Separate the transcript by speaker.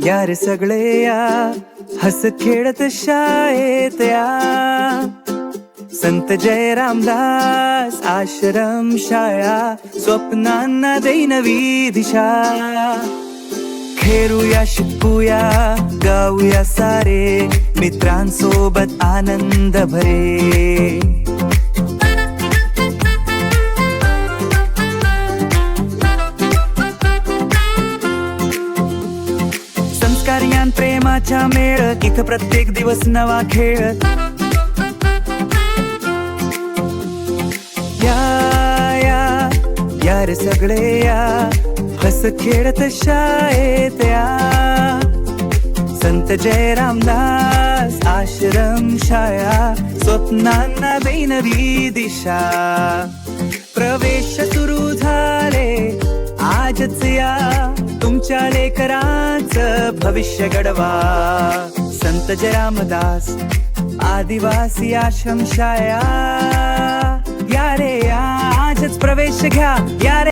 Speaker 1: यार सगळे या हस खेळत शाळेत या संत जय रामदास आश्रम शाळा स्वप्नांना देई नवी दिशा खेळूया शिकूया गाऊया सारे मित्रांसोबत आनंद भरे संस्कार ज्ञान प्रेमाच्या मेळ इथं प्रत्येक दिवस नवा खेळ यार सगळे या हस खेळत शाळेत या संत जय रामदास आश्रम शाळा स्वप्नांना देई नवी दिशा प्रवेश सुरू झाले आजच या तुमच्या लेकरांचं भविष्य घडवा संत जय रामदास आदिवासी आश्रम शाळा या रे आजच प्रवेश घ्या या रे